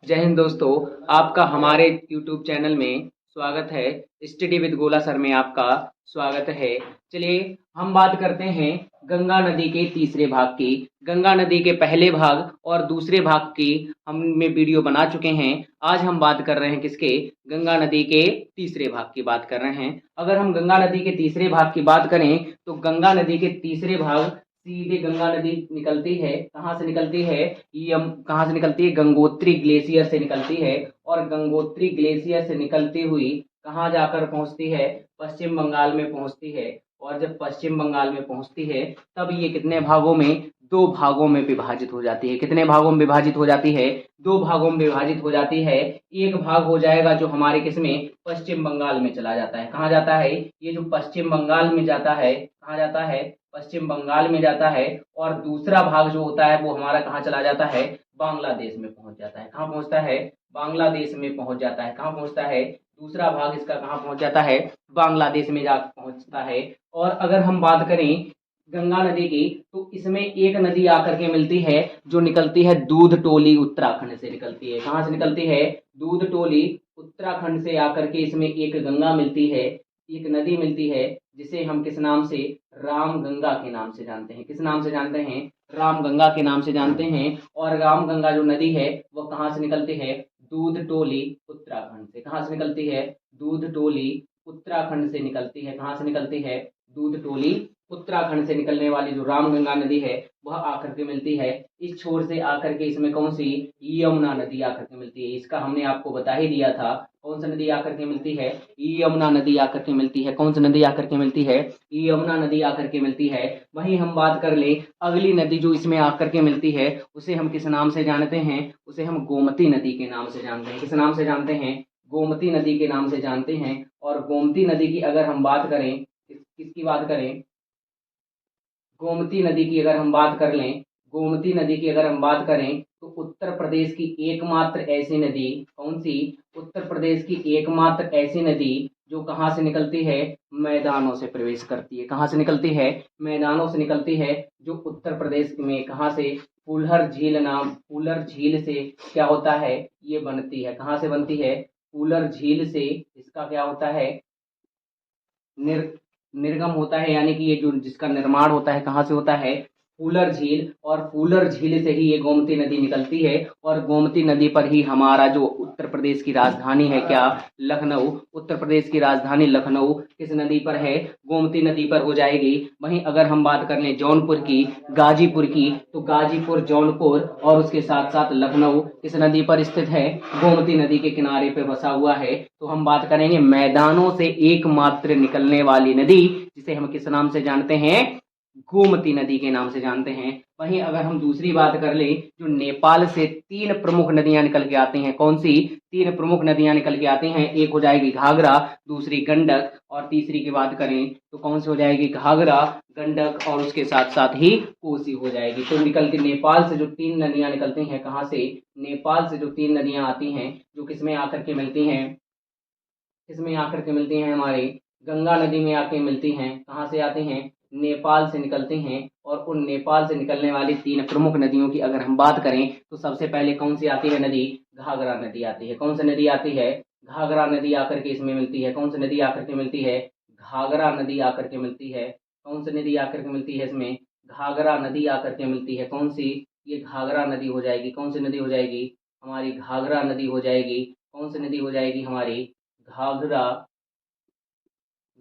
जय हिंद दोस्तों। आपका हमारे YouTube चैनल में स्वागत है। स्टडी विद गोला सर में आपका स्वागत है। चलिए हम बात करते हैं गंगा नदी के तीसरे भाग की। गंगा नदी के पहले भाग और दूसरे भाग की हमने वीडियो बना चुके हैं। आज हम बात कर रहे हैं किसके? गंगा नदी के तीसरे भाग की बात कर रहे हैं। अगर हम गंगा नदी के तीसरे भाग की बात करें तो गंगा नदी के तीसरे भाग सीधे गंगा नदी निकलती है। कहाँ से निकलती है? यम कहाँ से निकलती है? गंगोत्री ग्लेशियर से निकलती है। और गंगोत्री ग्लेशियर से निकलती हुई कहाँ जाकर पहुंचती है? पश्चिम बंगाल में पहुंचती है। और जब पश्चिम बंगाल में पहुंचती है तब ये कितने भागों में? दो भागों में विभाजित हो जाती है। कितने भागों में विभाजित हो जाती है? दो भागों में विभाजित हो जाती है। एक भाग हो जाएगा जो हमारे किसमें? पश्चिम बंगाल में चला जाता है। कहाँ जाता है? ये जो पश्चिम बंगाल में जाता है, कहाँ जाता है? पश्चिम बंगाल में जाता है। और दूसरा भाग जो होता है वो हमारा कहाँ चला जाता है? बांग्लादेश में पहुंच जाता है। कहाँ पहुंचता है? बांग्लादेश में पहुंच जाता है। कहाँ पहुंचता है? दूसरा भाग इसका कहाँ पहुंच जाता है? बांग्लादेश में जा पहुंचता है। और अगर हम बात करें गंगा नदी की तो इसमें एक नदी आकर के मिलती है जो निकलती है दूध टोली उत्तराखंड से निकलती है। कहाँ से निकलती है? दूध टोली उत्तराखंड से आकर के इसमें एक गंगा मिलती है, एक नदी मिलती है जिसे हम किस नाम से? राम गंगा के नाम से जानते हैं। किस नाम से जानते हैं? राम गंगा के नाम से जानते हैं। और राम गंगा जो नदी है वो कहाँ से निकलती है? दूध टोली उत्तराखंड से। कहाँ से निकलती है? दूध टोली उत्तराखंड से निकलती है। कहाँ से निकलती है? दूध टोली उत्तराखंड से निकलने वाली जो राम गंगा नदी है वह आकर के मिलती है इस छोर से आकर के इसमें कौन सी? यमुना नदी आकर के मिलती है। इसका हमने आपको बता ही दिया था। कौन सी नदी आकर के मिलती है? यमुना नदी आकर के मिलती है। कौन सी नदी आकर के मिलती है? यमुना नदी आकर के मिलती है। वहीं हम बात कर ले अगली नदी जो इसमें आकर के मिलती है उसे हम किस नाम से जानते हैं? उसे हम गोमती नदी के नाम से जानते हैं। किस नाम से जानते हैं? गोमती नदी के नाम से जानते हैं। और गोमती नदी की अगर हम बात करें, किसकी बात करें? गोमती नदी की अगर हम बात कर लें, गोमती नदी की अगर हम बात करें तो उत्तर प्रदेश की एकमात्र ऐसी नदी कौन सी? उत्तर प्रदेश की एकमात्र ऐसी नदी जो कहाँ से निकलती है? मैदानों से प्रवेश करती है। कहाँ से निकलती है? मैदानों से निकलती है। जो उत्तर प्रदेश में कहाँ से? फूलर झील नाम, फूलर झील से क्या होता है? ये बनती है। कहाँ से बनती है? फूलर झील से इसका क्या होता है? निर निर्गम होता है। यानी कि ये जो जिसका निर्माण होता है कहाँ से होता है? फूलर झील। और फूलर झील से ही ये गोमती नदी निकलती है। और गोमती नदी पर ही हमारा जो उत्तर प्रदेश की राजधानी है क्या? लखनऊ। उत्तर प्रदेश की राजधानी लखनऊ किस नदी पर है? गोमती नदी पर हो जाएगी। वहीं अगर हम बात कर लें जौनपुर की, गाजीपुर की, तो गाजीपुर, जौनपुर और उसके साथ साथ लखनऊ किस नदी पर स्थित है? गोमती नदी के किनारे पे बसा हुआ है। तो हम बात करेंगे मैदानों से एकमात्र निकलने वाली नदी जिसे हम किस नाम से जानते हैं? गोमती नदी के नाम से जानते हैं। वहीं अगर हम दूसरी बात कर लें, जो नेपाल से तीन प्रमुख नदियां निकल के आती हैं, कौन सी? तीन प्रमुख नदियां निकल के आती हैं। एक हो जाएगी घाघरा, दूसरी गंडक और तीसरी की बात करें तो कौन सी हो जाएगी? घाघरा, गंडक और उसके साथ साथ ही कोसी हो जाएगी। तो निकल के नेपाल से जो तीन नदियां निकलती हैं, कहाँ से? नेपाल से जो तीन नदियां आती हैं जो किसमें आकर के मिलती हैं? किसमें आकर के मिलती हैं? हमारी गंगा नदी में आके मिलती हैं। कहाँ से आती हैं? नेपाल से निकलती हैं। और उन नेपाल से निकलने वाली तीन प्रमुख नदियों की अगर हम बात करें तो सबसे पहले कौन सी आती है नदी? घाघरा नदी आती है। कौन सी नदी आती है? घाघरा नदी आकर के इसमें मिलती है। कौन सी नदी आकर के मिलती है? घाघरा नदी आकर के मिलती है। कौन सी नदी आकर के मिलती है इसमें? घाघरा नदी आकर के मिलती है। कौन सी? ये घाघरा नदी हो जाएगी। कौन सी नदी हो जाएगी? हमारी घाघरा नदी हो जाएगी। कौन सी नदी हो जाएगी? हमारी घाघरा,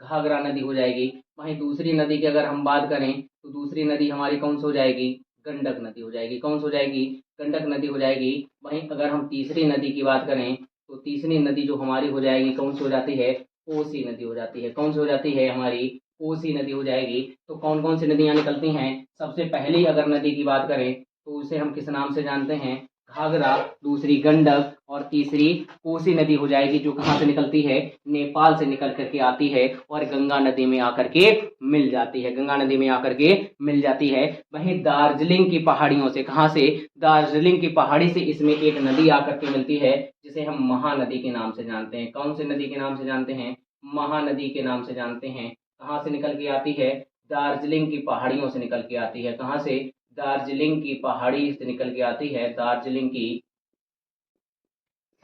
घाघरा नदी हो जाएगी। वहीं दूसरी नदी की अगर हम बात करें तो दूसरी नदी हमारी कौन सी हो जाएगी? गंडक नदी हो जाएगी। कौन सी हो जाएगी? गंडक नदी हो जाएगी। वहीं अगर हम तीसरी नदी की बात करें तो तीसरी नदी जो हमारी हो जाएगी कौन सी हो जाती है? कोसी नदी हो जाती है। कौन सी हो जाती है? हमारी कोसी नदी हो जाएगी। तो कौन कौन सी नदियां निकलती हैं? सबसे पहली अगर नदी की बात करें तो उसे हम किस नाम से जानते हैं? घाघरा, दूसरी गंडक और तीसरी कोसी नदी हो जाएगी जो कहाँ से निकलती है? नेपाल से निकल करके आती है और गंगा नदी में आकर के मिल जाती है। गंगा नदी में आकर के मिल जाती है। वहीं दार्जिलिंग की पहाड़ियों से, कहाँ से? दार्जिलिंग की पहाड़ी से इसमें एक नदी आकर के मिलती है जिसे हम महानदी के नाम से जानते हैं। कौन सी नदी के नाम से जानते हैं? महानदी के नाम से जानते हैं। कहाँ से निकल के आती है? दार्जिलिंग की पहाड़ियों से निकल के आती है। कहाँ से? दार्जिलिंग की पहाड़ी से निकल के आती है। दार्जिलिंग की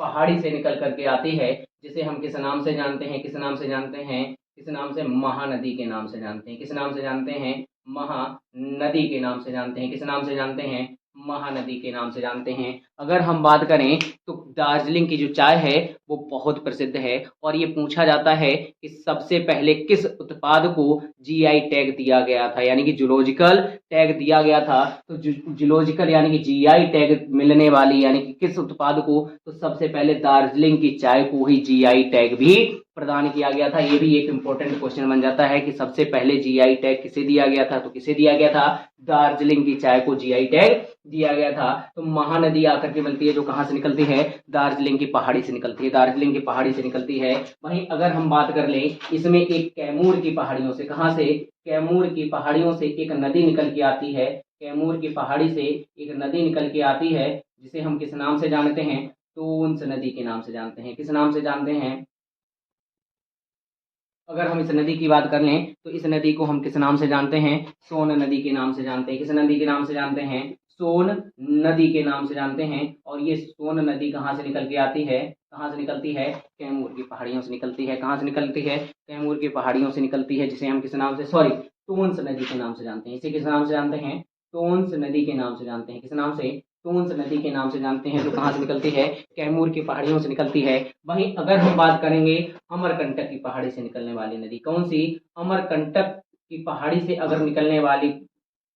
पहाड़ी से निकल करके आती है, जिसे हम किस नाम से जानते हैं, किस नाम से जानते हैं, किस नाम से, महानदी के नाम से जानते हैं। किस नाम से जानते हैं, महानदी के नाम से जानते हैं। किस नाम से जानते हैं, महानदी के नाम से जानते हैं। अगर हम बात करें तो दार्जिलिंग की जो चाय है वो बहुत प्रसिद्ध है, और ये पूछा जाता है कि सबसे पहले किस उत्पाद को जीआई टैग दिया गया था, यानी कि जूलॉजिकल टैग दिया गया था। तो जूलॉजिकल यानी कि जीआई टैग मिलने वाली, यानी कि किस उत्पाद को, तो सबसे पहले दार्जिलिंग की चाय को ही जीआई टैग भी प्रदान किया गया था। ये भी एक इंपॉर्टेंट क्वेश्चन बन जाता है कि सबसे पहले जीआई टैग किसे दिया गया था, तो किसे दिया गया था, दार्जिलिंग की चाय को जीआई टैग दिया गया था। तो महानदी आकर के मिलती है, जो कहाँ से निकलती है, दार्जिलिंग की पहाड़ी से निकलती है, दार्जिलिंग की पहाड़ी से निकलती है। वहीं अगर हम बात कर लें इसमें एक कैमूर की पहाड़ियों से, कहाँ से, कैमूर की पहाड़ियों से एक नदी निकल के आती है, कैमूर की पहाड़ी से एक नदी निकल के आती है, जिसे हम किस नाम से जानते हैं, टोन्स नदी के नाम से जानते हैं। किस नाम से जानते हैं, अगर हम इस नदी की बात कर लें तो इस नदी को हम किस नाम से जानते हैं, सोन नदी के नाम से जानते हैं। किस नदी के नाम से जानते हैं, सोन नदी के नाम से जानते हैं। और ये सोन नदी कहाँ से निकल के आती है, कहाँ से निकलती है, कैमूर की पहाड़ियों से निकलती है। कहाँ से निकलती है, कैमूर की पहाड़ियों से निकलती है, जिसे हम किस नाम से, सॉरी, टोन्स नदी के नाम से जानते हैं। इसे किस नाम से जानते हैं, टोन्स नदी के नाम से जानते हैं। किस नाम से, टोन्स नदी के नाम से जानते हैं, जो कहाँ से निकलती है, कैमूर की पहाड़ियों से निकलती है। वहीं अगर हम बात करेंगे अमरकंटक की पहाड़ी से निकलने वाली नदी, कौन सी, अमरकंटक की पहाड़ी से अगर निकलने वाली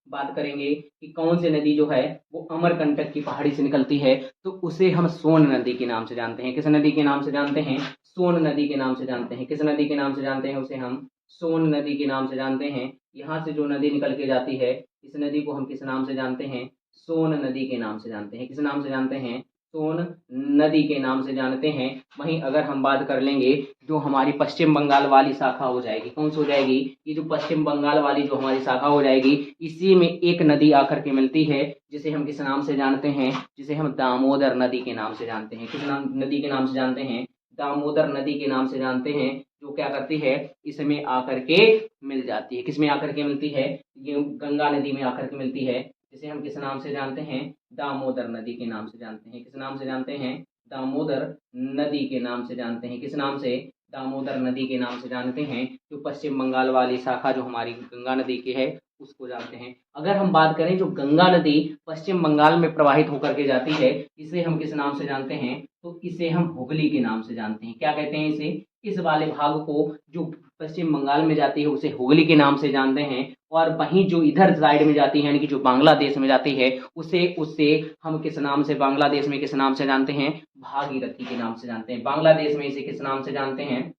बात करेंगे कि कौन सी नदी जो है वो अमरकंटक की पहाड़ी से निकलती है, तो उसे हम सोन नदी के नाम से जानते हैं। किस नदी के नाम से जानते हैं, सोन नदी के नाम से जानते हैं। किस नदी के नाम से जानते हैं, उसे हम सोन नदी के नाम से जानते हैं। यहाँ से जो नदी निकल के जाती है, इस नदी को हम किस नाम से जानते हैं, सोन नदी के नाम से जानते हैं। किस नाम से जानते हैं, सोन नदी के नाम से जानते हैं। वहीं अगर हम बात कर लेंगे जो हमारी पश्चिम बंगाल वाली शाखा हो जाएगी, कौन सी हो जाएगी, ये जो पश्चिम बंगाल वाली जो हमारी शाखा हो जाएगी, इसी में एक नदी आकर के मिलती है, जिसे हम किस नाम से जानते हैं, जिसे हम दामोदर नदी के नाम से जानते हैं। किस नाम, नदी के नाम से जानते हैं, दामोदर नदी के नाम से जानते हैं, जो क्या करती है, इसमें आकर के मिल जाती है। किसमें आकर के मिलती है, ये गंगा नदी में आकर के मिलती है, जिसे हम किस नाम से जानते हैं, दामोदर नदी के नाम से जानते हैं। किस नाम से जानते हैं, दामोदर नदी के नाम से जानते हैं। किस नाम से, दामोदर नदी के नाम से जानते हैं। जो पश्चिम बंगाल वाली शाखा जो हमारी गंगा नदी की है, उसको जानते हैं। अगर हम बात करें जो गंगा नदी पश्चिम बंगाल में प्रवाहित होकर के जाती है, इसे हम किस नाम से जानते हैं, तो इसे हम हुगली के नाम से जानते हैं। क्या कहते हैं इसे, इस वाले भाग को जो पश्चिम बंगाल में जाती है उसे हुगली के नाम से जानते हैं। और वहीं जो इधर साइड में जाती है, यानी कि जो बांग्लादेश में जाती है, उसे उससे हम किस नाम से, बांग्लादेश में किस नाम से जानते हैं, भागीरथी के नाम से जानते हैं। बांग्लादेश में इसे किस नाम से जानते हैं,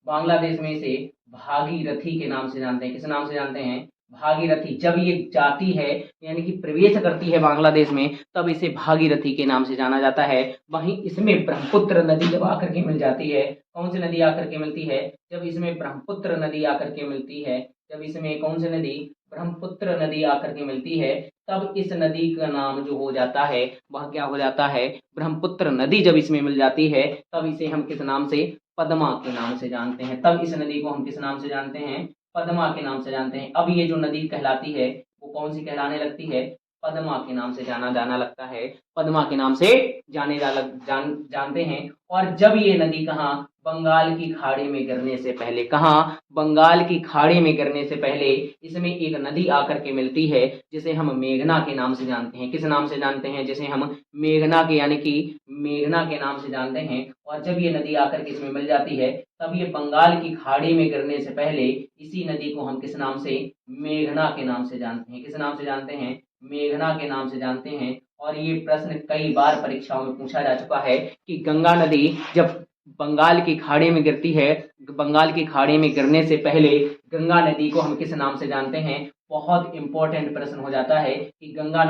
बांग्लादेश में इसे भागीरथी के नाम से जानते हैं। किस नाम से जानते हैं, भागीरथी। जब ये जाती है यानी कि प्रवेश करती है बांग्लादेश में, तब इसे भागीरथी के नाम से जाना जाता है। वहीं इसमें ब्रह्मपुत्र नदी जब आकर के मिल जाती है, कौन सी नदी आकर के मिलती है, जब इसमें ब्रह्मपुत्र नदी आकर के मिलती है, जब इसमें कौन सी नदी, ब्रह्मपुत्र नदी आकर के मिलती है, तब इस नदी का नाम जो हो जाता है वह क्या हो जाता है, ब्रह्मपुत्र नदी। जब इसमें मिल जाती है तब इसे हम किस नाम से, पद्मा के नाम से जानते हैं। तब इस नदी को हम किस नाम से जानते हैं, पद्मा के नाम से जानते हैं। अब ये जो नदी कहलाती है वो कौन सी कहलाने लगती है, पद्मा के नाम से जाना लगता है, पद्मा के नाम से जानते हैं। और जब ये नदी कहाँ, बंगाल की खाड़ी में गिरने से पहले, कहाँ, बंगाल की खाड़ी में गिरने से पहले इसमें एक नदी आकर के मिलती है, जिसे हम मेघना के नाम से जानते हैं। किस नाम से जानते हैं, जिसे हम मेघना के, यानी कि मेघना के नाम से जानते हैं। और जब ये नदी आकर के इसमें मिल जाती है, तब ये बंगाल की खाड़ी में गिरने से पहले इसी नदी को हम किस नाम से, मेघना के नाम से जानते हैं। किस नाम से जानते हैं, मेघना के नाम से जानते हैं। और ये प्रश्न कई बार परीक्षाओं में पूछा जा चुका है कि गंगा नदी जब बंगाल की खाड़ी में गिरती है, बंगाल की खाड़ी में गिरने से पहले गंगा नदी को हम किस नाम से जानते हैं। बहुत इंपॉर्टेंट प्रश्न हो जाता है कि गंगा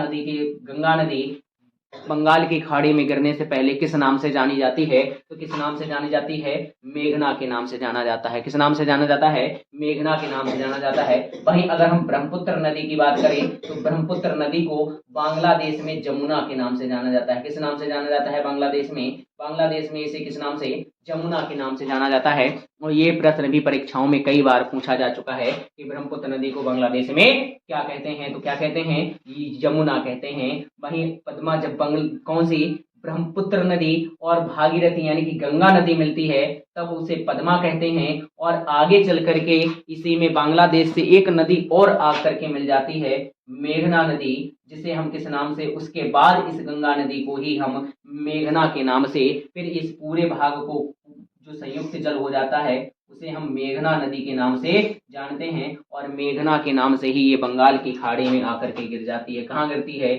नदी बंगाल की खाड़ी में गिरने से पहले किस नाम से जानी जाती है, तो किस नाम से जानी जाती है, मेघना के नाम से जाना जाता है। किस नाम से जाना जाता है, मेघना के नाम से जाना जाता है। वहीं अगर हम ब्रह्मपुत्र नदी की बात करें तो ब्रह्मपुत्र नदी को बांग्लादेश में जमुना के नाम से जाना जाता है। किस नाम से जाना जाता है, बांग्लादेश में इसे किस नाम से, जमुना के नाम से जाना जाता है। और ये प्रश्न भी परीक्षाओं में कई बार पूछा जा चुका है कि ब्रह्मपुत्र नदी को बांग्लादेश में क्या कहते हैं, तो क्या कहते हैं, ये यमुना कहते हैं। वहीं पद्मा जब कौन सी, ब्रह्मपुत्र नदी और भागीरथी यानी कि गंगा नदी मिलती है तब उसे पद्मा कहते हैं। और आगे चल करके इसी में बांग्लादेश से एक नदी और आ करके मिल जाती है, मेघना नदी, जिसे हम किस नाम से, उसके बाद इस गंगा नदी को ही हम मेघना के नाम से, फिर इस पूरे भाग को जो संयुक्त जल हो जाता है उसे हम मेघना नदी के नाम से जानते हैं। और मेघना के नाम से ही ये बंगाल की खाड़ी में आकर के गिर जाती है। कहाँ गिरती है?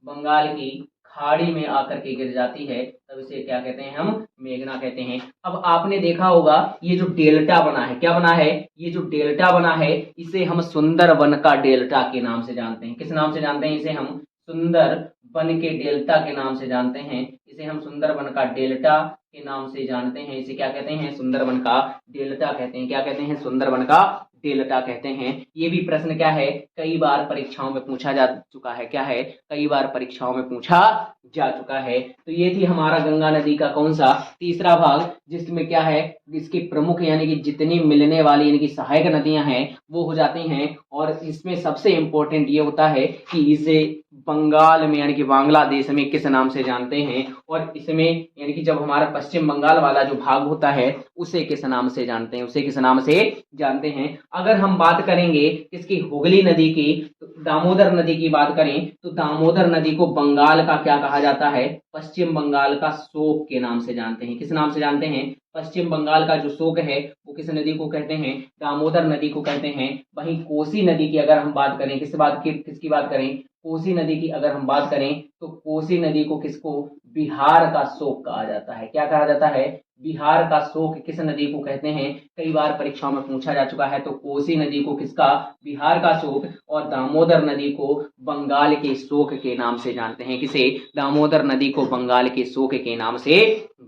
बंगाल की खाड़ी में आकर के गिर जाती है, तब इसे क्या कहते हैं? हम मेघना कहते हैं। अब आपने देखा होगा ये जो डेल्टा बना है, क्या बना है? ये जो डेल्टा बना है इसे हम सुंदरबन का डेल्टा के नाम से जानते हैं। किस नाम से जानते हैं? इसे हम सुंदरबन के डेल्टा के नाम से जानते हैं। इसे हम सुंदरबन का डेल्टा के नाम से जानते हैं। इसे क्या कहते हैं? सुंदरबन का डेल्टा कहते हैं। क्या कहते हैं? सुंदरबन का डेल्टा कहते हैं। ये भी प्रश्न क्या है, कई बार परीक्षाओं में पूछा जा चुका है। क्या है? कई बार परीक्षाओं में पूछा जा चुका है। तो ये थी हमारा गंगा नदी का कौन सा? तीसरा भाग, जिसमें क्या है, इसकी प्रमुख यानी कि जितनी मिलने वाली यानी कि सहायक नदियां हैं वो हो जाती हैं। और इसमें सबसे इंपॉर्टेंट ये होता है कि इसे बंगाल में यानी कि बांग्लादेश में किस नाम से जानते हैं, और इसमें यानी कि जब हमारा पश्चिम बंगाल वाला जो भाग होता है उसे किस नाम से जानते हैं, उसे किस नाम से जानते हैं। अगर हम बात करेंगे इसकी हुगली नदी की, तो दामोदर नदी की बात करें तो दामोदर नदी को बंगाल का क्या कहा जाता है? पश्चिम बंगाल का शोक के नाम से जानते हैं। किस नाम से जानते हैं? पश्चिम बंगाल का जो शोक है वो किस नदी को कहते हैं? दामोदर नदी को कहते हैं। वहीं कोसी नदी की अगर हम बात करें, किसकी बात करें? कोसी नदी की अगर हम बात करें तो कोसी नदी को किसको? बिहार का शोक कहा जाता है। क्या कहा जाता है? बिहार का शोक किस नदी को कहते हैं? कई बार परीक्षाओं में पूछा जा चुका है। तो कोसी नदी को किसका? बिहार का शोक। और दामोदर नदी को बंगाल के शोक के नाम से जानते हैं। किसे? दामोदर नदी को बंगाल के शोक के नाम से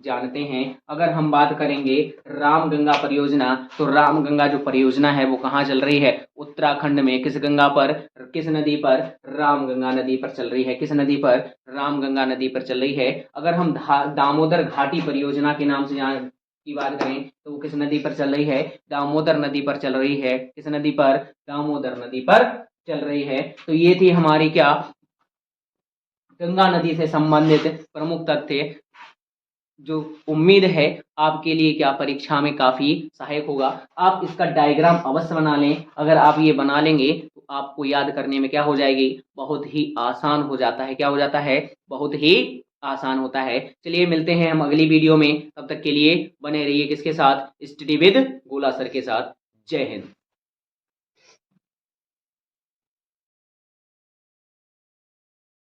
जानते हैं। अगर हम बात करेंगे रामगंगा परियोजना, तो रामगंगा जो परियोजना है वो कहाँ चल रही है? उत्तराखंड में। किस गंगा पर? किस नदी पर? रामगंगा नदी पर चल रही है। किस नदी पर? रामगंगा नदी पर चल रही है। अगर हम दामोदर घाटी परियोजना के नाम से की बात करें तो वो किस नदी पर चल रही है? दामोदर नदी पर चल रही है। किस नदी पर? दामोदर नदी पर चल रही है। तो ये थी हमारी क्या, गंगा नदी से संबंधित प्रमुख तथ्य, जो उम्मीद है आपके लिए क्या परीक्षा में काफी सहायक होगा। आप इसका डायग्राम अवश्य बना लें। अगर आप ये बना लेंगे तो आपको याद करने में क्या हो जाएगी? बहुत ही आसान हो जाता है। क्या हो जाता है? बहुत ही आसान होता है। चलिए मिलते हैं हम अगली वीडियो में, तब तक के लिए बने रहिए किसके साथ? स्टडी विद गोला सर के साथ। जय हिंद।